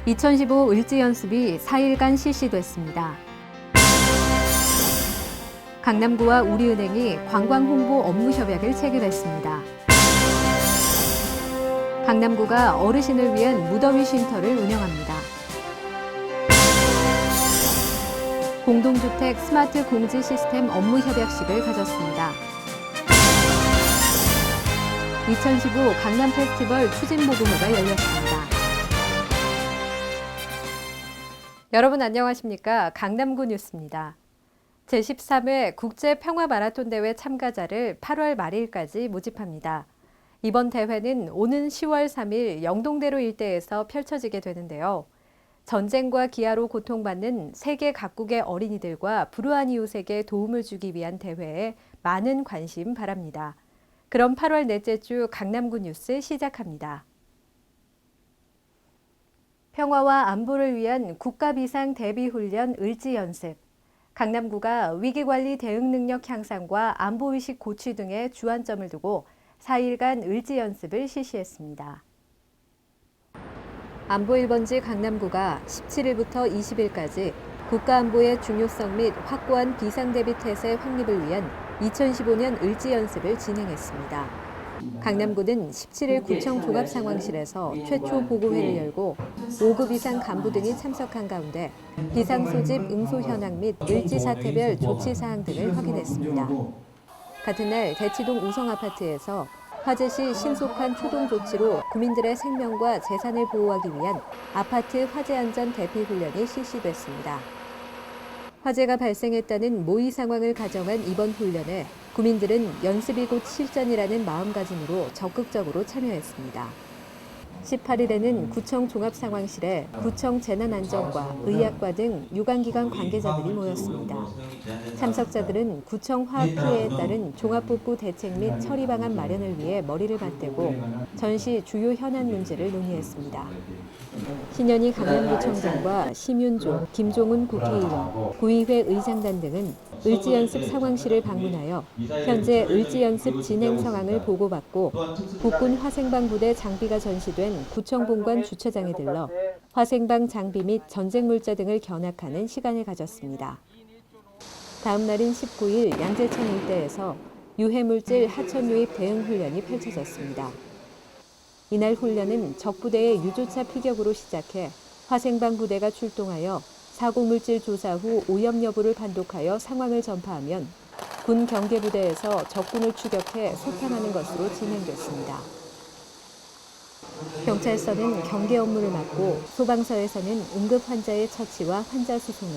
2015 을지연습이 4일간 실시됐습니다. 강남구와 우리은행이 관광홍보 업무 협약을 체결했습니다. 강남구가 어르신을 위한 무더위 쉼터를 운영합니다. 공동주택 스마트 공지 시스템 업무 협약식을 가졌습니다. 2015 강남 페스티벌 추진보고회가 열렸습니다. 여러분 안녕하십니까? 강남구 뉴스입니다. 제13회 국제평화마라톤 대회 참가자를 8월 말일까지 모집합니다. 이번 대회는 오는 10월 3일 영동대로 일대에서 펼쳐지게 되는데요. 전쟁과 기아로 고통받는 세계 각국의 어린이들과 불우한 이웃에게 도움을 주기 위한 대회에 많은 관심 바랍니다. 그럼 8월 넷째 주 강남구 뉴스 시작합니다. 평화와 안보를 위한 국가비상 대비훈련 을지연습. 강남구가 위기관리 대응 능력 향상과 안보의식 고취 등에 주안점을 두고 4일간 을지연습을 실시했습니다. 안보 1번지 강남구가 17일부터 20일까지 국가안보의 중요성 및 확고한 비상대비 태세 확립을 위한 2015년 을지연습을 진행했습니다. 강남구는 17일 구청 종합상황실에서 최초 보고회를 열고 5급 이상 간부 등이 참석한 가운데 비상소집 응소 현황 및 을지 사태별 조치 사항 등을 확인했습니다. 같은 날 대치동 우성아파트에서 화재 시 신속한 초동 조치로 국민들의 생명과 재산을 보호하기 위한 아파트 화재 안전 대피 훈련이 실시됐습니다. 화재가 발생했다는 모의 상황을 가정한 이번 훈련에 구민들은 연습이 곧 실전이라는 마음가짐으로 적극적으로 참여했습니다. 18일에는 구청 종합상황실에 구청 재난안전과 의학과 등 유관기관 관계자들이 모였습니다. 참석자들은 구청 화학 피해에 따른 종합복구 대책 및 처리 방안 마련을 위해 머리를 맞대고 전시 주요 현안 문제를 논의했습니다. 신현희 강남구청장과 심윤종, 김종훈 국회의원, 구의회 의장단 등은 을지연습 상황실을 방문하여 현재 을지연습 진행 상황을 보고받고 국군 화생방 부대 장비가 전시된 구청 본관 주차장에 들러 화생방 장비 및 전쟁 물자 등을 견학하는 시간을 가졌습니다. 다음 날인 19일 양재천 일대에서 유해물질 하천 유입 대응 훈련이 펼쳐졌습니다. 이날 훈련은 적부대의 유조차 피격으로 시작해 화생방 부대가 출동하여 사고물질 조사 후 오염 여부를 판독하여 상황을 전파하면 군 경계부대에서 적군을 추격해 소탕하는 것으로 진행됐습니다. 경찰서는 경계 업무를 맡고 소방서에서는 응급 환자의 처치와 환자 수송을,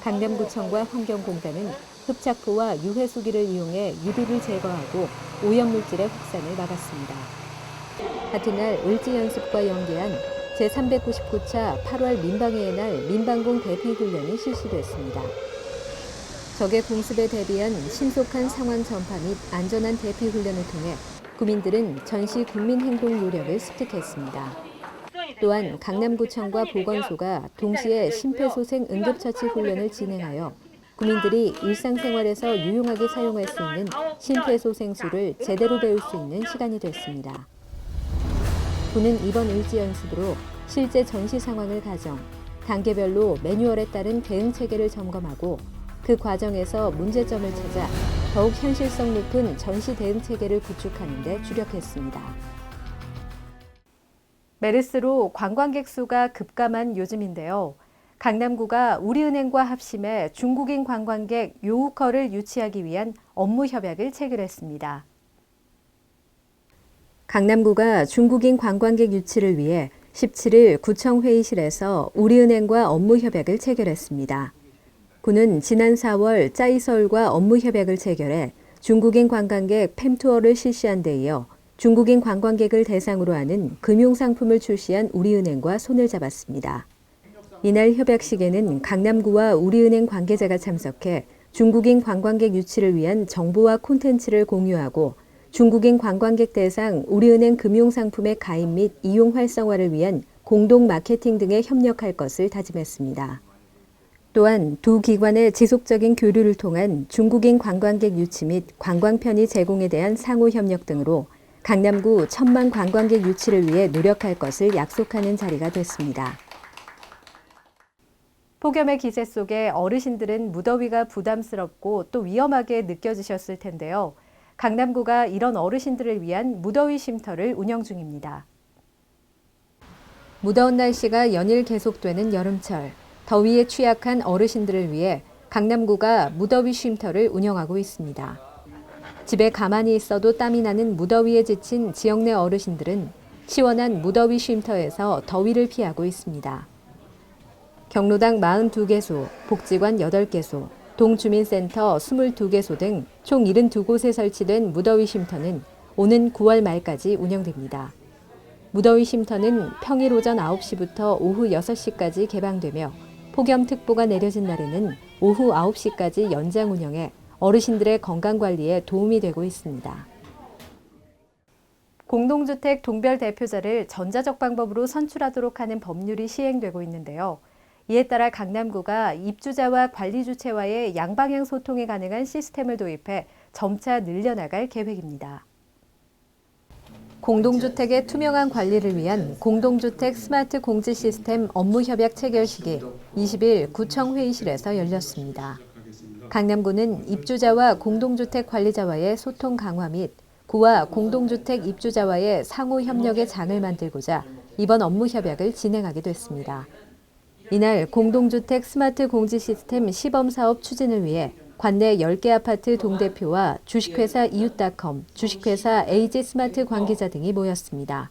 강남구청과 환경공단은 흡착포와 유해수기를 이용해 유비를 제거하고 오염물질의 확산을 막았습니다. 같은 날 을지연습과 연계한 제399차 8월 민방위의 날 민방공 대피훈련이 실시됐습니다. 적의 공습에 대비한 신속한 상황 전파 및 안전한 대피훈련을 통해 구민들은 전시 국민행동 요령을 습득했습니다. 또한 강남구청과 보건소가 동시에 심폐소생 응급처치 훈련을 진행하여 구민들이 일상생활에서 유용하게 사용할 수 있는 심폐소생술을 제대로 배울 수 있는 시간이 됐습니다. 구는 이번 을지연습으로 실제 전시 상황을 가정, 단계별로 매뉴얼에 따른 대응 체계를 점검하고 그 과정에서 문제점을 찾아 더욱 현실성 높은 전시 대응 체계를 구축하는 데 주력했습니다. 메르스로 관광객 수가 급감한 요즘인데요. 강남구가 우리은행과 합심해 중국인 관광객 요우커를 유치하기 위한 업무 협약을 체결했습니다. 강남구가 중국인 관광객 유치를 위해 17일 구청 회의실에서 우리은행과 업무 협약을 체결했습니다. 구는 지난 4월 짜이서울과 업무 협약을 체결해 중국인 관광객 팸투어를 실시한 데 이어 중국인 관광객을 대상으로 하는 금융상품을 출시한 우리은행과 손을 잡았습니다. 이날 협약식에는 강남구와 우리은행 관계자가 참석해 중국인 관광객 유치를 위한 정보와 콘텐츠를 공유하고 중국인 관광객 대상 우리은행 금융상품의 가입 및 이용 활성화를 위한 공동 마케팅 등에 협력할 것을 다짐했습니다. 또한 두 기관의 지속적인 교류를 통한 중국인 관광객 유치 및 관광 편의 제공에 대한 상호 협력 등으로 강남구 1,000만 관광객 유치를 위해 노력할 것을 약속하는 자리가 됐습니다. 폭염의 기세 속에 어르신들은 무더위가 부담스럽고 또 위험하게 느껴지셨을 텐데요. 강남구가 이런 어르신들을 위한 무더위 쉼터를 운영 중입니다. 무더운 날씨가 연일 계속되는 여름철, 더위에 취약한 어르신들을 위해 강남구가 무더위 쉼터를 운영하고 있습니다. 집에 가만히 있어도 땀이 나는 무더위에 지친 지역 내 어르신들은 시원한 무더위 쉼터에서 더위를 피하고 있습니다. 경로당 42개소, 복지관 8개소, 동주민센터 22개소 등 총 72곳에 설치된 무더위 쉼터는 오는 9월 말까지 운영됩니다. 무더위 쉼터는 평일 오전 9시부터 오후 6시까지 개방되며 폭염특보가 내려진 날에는 오후 9시까지 연장 운영해 어르신들의 건강관리에 도움이 되고 있습니다. 공동주택 동별 대표자를 전자적 방법으로 선출하도록 하는 법률이 시행되고 있는데요. 이에 따라 강남구가 입주자와 관리주체와의 양방향 소통이 가능한 시스템을 도입해 점차 늘려나갈 계획입니다. 공동주택의 투명한 관리를 위한 공동주택 스마트 공지 시스템 업무협약 체결식이 20일 구청 회의실에서 열렸습니다. 강남구는 입주자와 공동주택 관리자와의 소통 강화 및 구와 공동주택 입주자와의 상호 협력의 장을 만들고자 이번 업무협약을 진행하게 됐습니다. 이날 공동주택 스마트 공지 시스템 시범사업 추진을 위해 관내 10개 아파트 동대표와 주식회사 이웃닷컴, 주식회사 에이지 스마트 관계자 등이 모였습니다.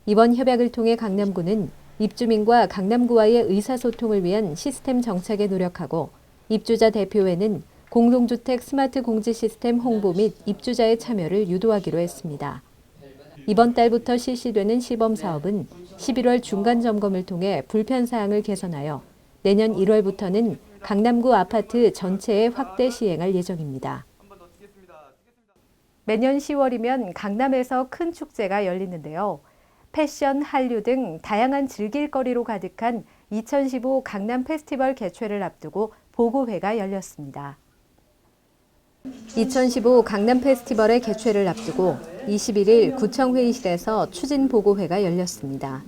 이번 협약을 통해 강남구는 입주민과 강남구와의 의사소통을 위한 시스템 정착에 노력하고 입주자 대표회는 공동주택 스마트 공지 시스템 홍보 및 입주자의 참여를 유도하기로 했습니다. 이번 달부터 실시되는 시범사업은 11월 중간 점검을 통해 불편사항을 개선하여 내년 1월부터는 강남구 아파트 전체에 확대 시행할 예정입니다. 매년 10월이면 강남에서 큰 축제가 열리는데요. 패션, 한류 등 다양한 즐길거리로 가득한 2015 강남 페스티벌 개최를 앞두고 보고회가 열렸습니다. 2015 강남 페스티벌의 개최를 앞두고 21일 구청 회의실에서 추진 보고회가 열렸습니다.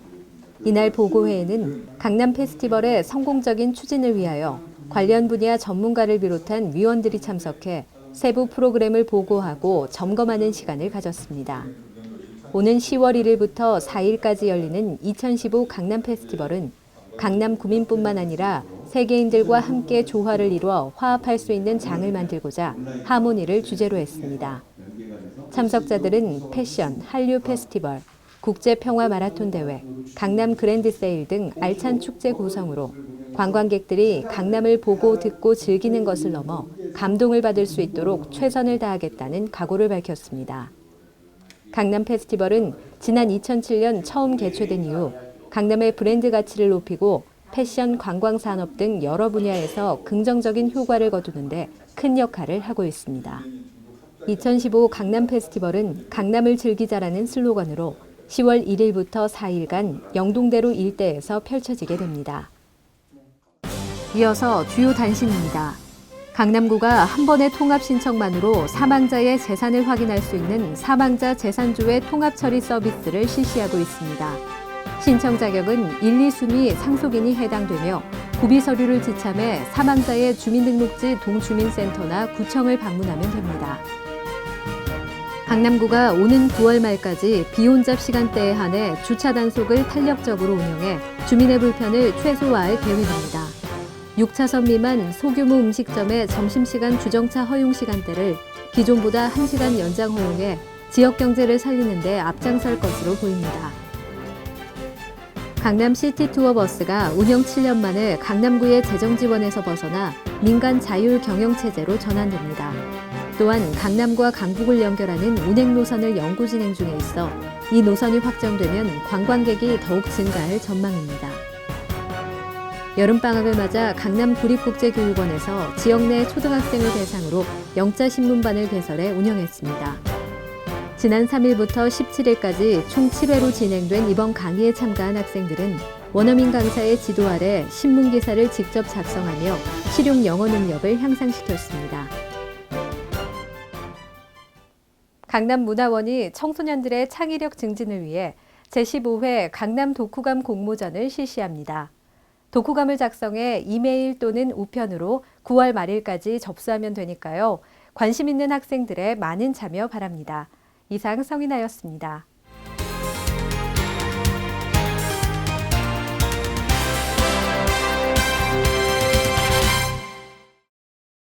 이날 보고회에는 강남 페스티벌의 성공적인 추진을 위하여 관련 분야 전문가를 비롯한 위원들이 참석해 세부 프로그램을 보고하고 점검하는 시간을 가졌습니다. 오는 10월 1일부터 4일까지 열리는 2015 강남 페스티벌은 강남 구민뿐만 아니라 세계인들과 함께 조화를 이루어 화합할 수 있는 장을 만들고자 하모니를 주제로 했습니다. 참석자들은 패션, 한류 페스티벌, 국제평화 마라톤 대회, 강남 그랜드 세일 등 알찬 축제 구성으로 관광객들이 강남을 보고 듣고 즐기는 것을 넘어 감동을 받을 수 있도록 최선을 다하겠다는 각오를 밝혔습니다. 강남 페스티벌은 지난 2007년 처음 개최된 이후 강남의 브랜드 가치를 높이고 패션, 관광 산업 등 여러 분야에서 긍정적인 효과를 거두는데 큰 역할을 하고 있습니다. 2015 강남 페스티벌은 강남을 즐기자라는 슬로건으로 10월 1일부터 4일간 영동대로 일대에서 펼쳐지게 됩니다. 이어서 주요 단신입니다. 강남구가 한 번의 통합 신청만으로 사망자의 재산을 확인할 수 있는 사망자 재산조회 통합 처리 서비스를 실시하고 있습니다. 신청 자격은 1, 2순위 상속인이 해당되며 구비 서류를 지참해 사망자의 주민등록지 동주민센터나 구청을 방문하면 됩니다. 강남구가 오는 9월 말까지 비혼잡 시간대에 한해 주차 단속을 탄력적으로 운영해 주민의 불편을 최소화할 계획입니다. 6차선 미만 소규모 음식점의 점심시간 주정차 허용 시간대를 기존보다 1시간 연장 허용해 지역 경제를 살리는 데 앞장설 것으로 보입니다. 강남 시티투어 버스가 운영 7년 만에 강남구의 재정 지원에서 벗어나 민간 자율 경영 체제로 전환됩니다. 또한 강남과 강북을 연결하는 운행 노선을 연구 진행 중에 있어 이 노선이 확정되면 관광객이 더욱 증가할 전망입니다. 여름방학을 맞아 강남 구립국제교육원에서 지역 내 초등학생을 대상으로 영자신문반을 개설해 운영했습니다. 지난 3일부터 17일까지 총 7회로 진행된 이번 강의에 참가한 학생들은 원어민 강사의 지도 아래 신문기사를 직접 작성하며 실용 영어 능력을 향상시켰습니다. 강남문화원이 청소년들의 창의력 증진을 위해 제15회 강남 독후감 공모전을 실시합니다. 독후감을 작성해 이메일 또는 우편으로 9월 말일까지 접수하면 되니까요. 관심 있는 학생들의 많은 참여 바랍니다. 이상 성인아였습니다.